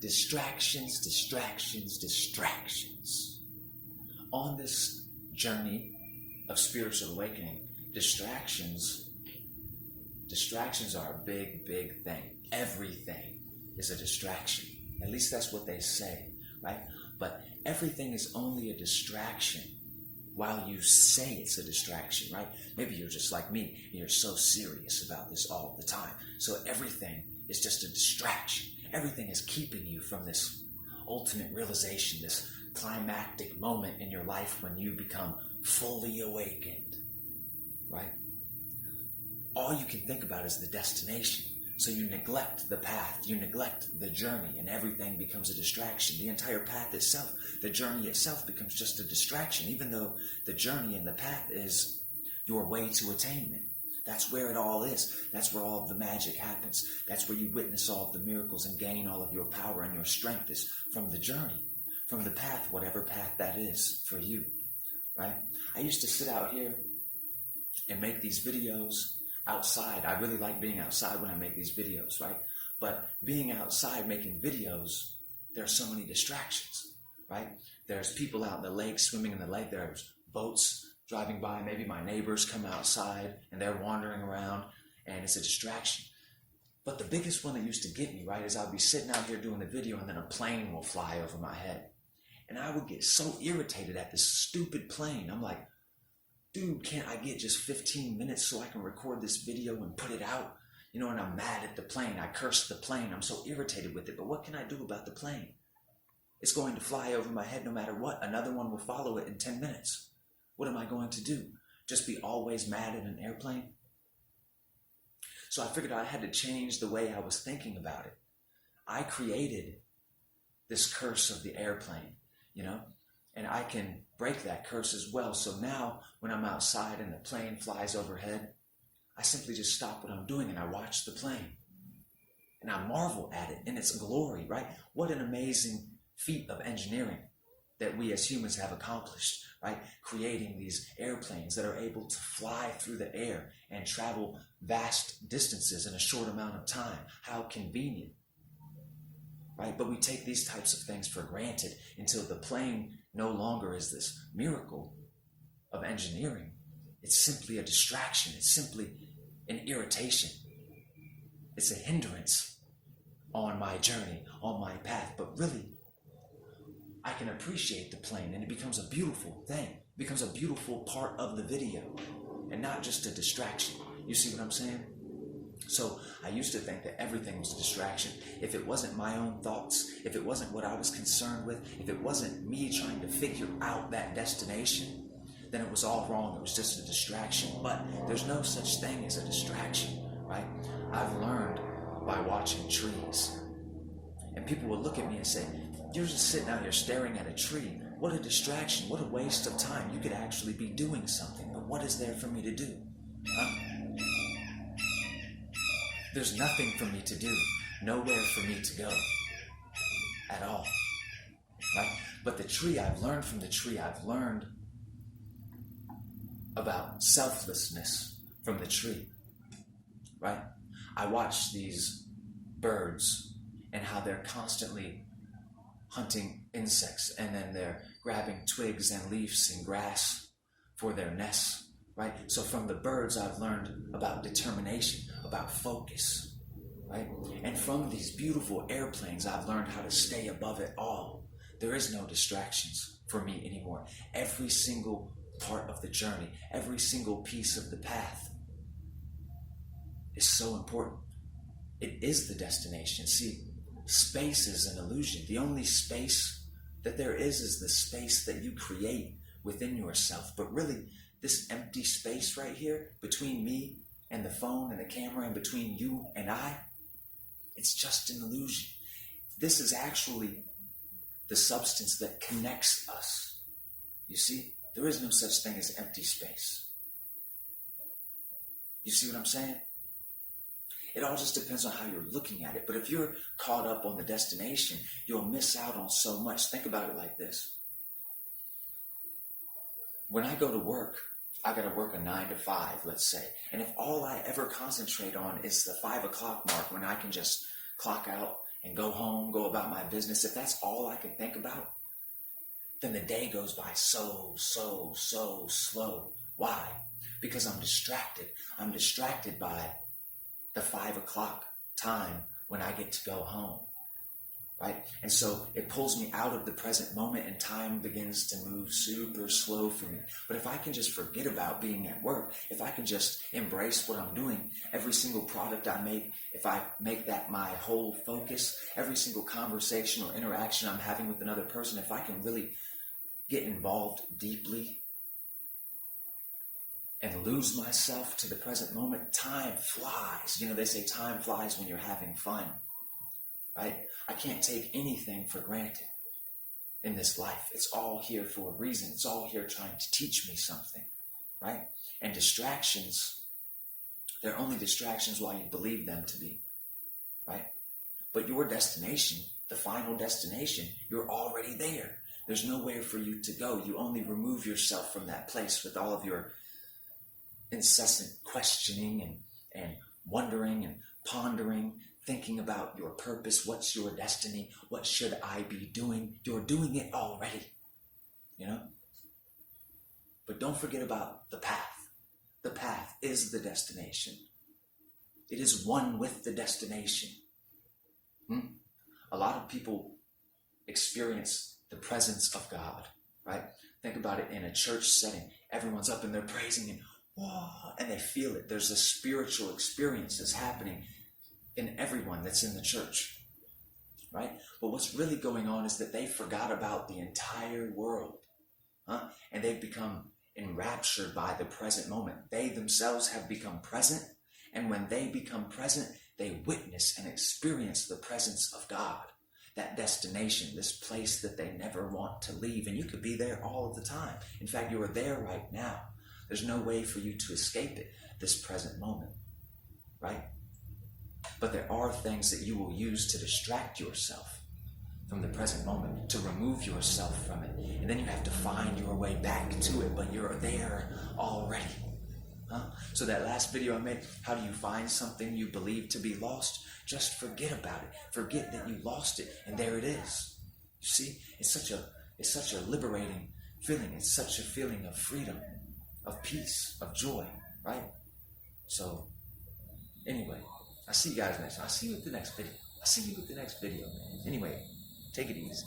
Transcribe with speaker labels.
Speaker 1: Distractions, distractions, distractions. On this journey of spiritual awakening, distractions are a big, big thing. Everything is a distraction. At least that's what they say, right? But everything is only a distraction while you say it's a distraction, right? Maybe you're just like me, and you're so serious about this all the time. So everything is just a distraction. Everything is keeping you from this ultimate realization, this climactic moment in your life when you become fully awakened, right? All you can think about is the destination. So you neglect the path, you neglect the journey, and everything becomes a distraction. The entire path itself, the journey itself becomes just a distraction, even though the journey and the path is your way to attainment. That's where it all is. That's where all of the magic happens. That's where you witness all of the miracles and gain all of your power and your strength is from the journey, from the path, whatever path that is for you, right? I used to sit out here and make these videos outside. I really like being outside when I make these videos, right? But being outside making videos, there are so many distractions, right? There's people out in the lake swimming in the lake. There's boats driving by. Maybe my neighbors come outside and they're wandering around and it's a distraction. But the biggest one that used to get me, right, is I'd be sitting out here doing the video and then a plane will fly over my head. And I would get so irritated at this stupid plane. I'm like, dude, can't I get just 15 minutes so I can record this video and put it out? You know, and I'm mad at the plane. I curse the plane. I'm so irritated with it. But what can I do about the plane? It's going to fly over my head no matter what. Another one will follow it in 10 minutes. What am I going to do? Just be always mad at an airplane? So I figured I had to change the way I was thinking about it. I created this curse of the airplane, you know? And I can break that curse as well. So now when I'm outside and the plane flies overhead, I simply just stop what I'm doing and I watch the plane. And I marvel at it in its glory, right? What an amazing feat of engineering that we as humans have accomplished, right? Creating these airplanes that are able to fly through the air and travel vast distances in a short amount of time. How convenient, right? But we take these types of things for granted until the plane no longer is this miracle of engineering. It's simply a distraction. It's simply an irritation. It's a hindrance on my journey, on my path. But really, I can appreciate the plane and it becomes a beautiful thing. It becomes a beautiful part of the video and not just a distraction. You see what I'm saying? So I used to think that everything was a distraction. If it wasn't my own thoughts, if it wasn't what I was concerned with, if it wasn't me trying to figure out that destination, then it was all wrong. It was just a distraction. But there's no such thing as a distraction, right? I've learned by watching trees. And people will look at me and say, you're just sitting out here staring at a tree. What a distraction. What a waste of time. You could actually be doing something. But what is there for me to do? Huh? There's nothing for me to do. Nowhere for me to go. At all. Right? But the tree, I've learned from the tree. I've learned about selflessness from the tree. Right? I watch these birds and how they're constantly hunting insects, and then they're grabbing twigs and leaves and grass for their nests, right? So from the birds, I've learned about determination, about focus, right? And from these beautiful airplanes, I've learned how to stay above it all. There is no distractions for me anymore. Every single part of the journey, every single piece of the path is so important. It is the destination. See, space is an illusion. The only space that there is the space that you create within yourself. But really, this empty space right here between me and the phone and the camera and between you and I, it's just an illusion. This is actually the substance that connects us. You see, there is no such thing as empty space. You see what I'm saying? It all just depends on how you're looking at it. But if you're caught up on the destination, you'll miss out on so much. Think about it like this. When I go to work, I got to work a 9 to 5, let's say. And if all I ever concentrate on is the 5 o'clock mark when I can just clock out and go home, go about my business, if that's all I can think about, then the day goes by so slow. Why? Because I'm distracted. I'm distracted by the 5 o'clock time when I get to go home, right? And so it pulls me out of the present moment, and time begins to move super slow for me. But if I can just forget about being at work, if I can just embrace what I'm doing, every single product I make, if I make that my whole focus, every single conversation or interaction I'm having with another person, if I can really get involved deeply and lose myself to the present moment, time flies. You know, they say time flies when you're having fun, right? I can't take anything for granted in this life. It's all here for a reason. It's all here trying to teach me something, right? And distractions, they're only distractions while you believe them to be, right? But your destination, the final destination, you're already there. There's nowhere for you to go. You only remove yourself from that place with all of your incessant questioning and wondering and pondering, thinking about your purpose. What's your destiny? What should I be doing? You're doing it already, you know? But don't forget about the path. The path is the destination. It is one with the destination. A lot of people experience the presence of God, right? Think about it in a church setting. Everyone's up and they're praising and whoa, and they feel it. There's a spiritual experience that's happening in everyone that's in the church, right? But what's really going on is that they forgot about the entire world, and they've become enraptured by the present moment. They themselves have become present, and when they become present, they witness and experience the presence of God, that destination, this place that they never want to leave. And you could be there all of the time. In fact, you are there right now. There's no way for you to escape it, this present moment, right? But there are things that you will use to distract yourself from the present moment, to remove yourself from it. And then you have to find your way back to it, but you're there already. So that last video I made, how do you find something you believe to be lost? Just forget about it. Forget that you lost it, and there it is. You see, it's such a liberating feeling. It's such a feeling of freedom, of peace, of joy, right? So, anyway, I'll see you guys next time. I'll see you with the next video. Man. Anyway, take it easy.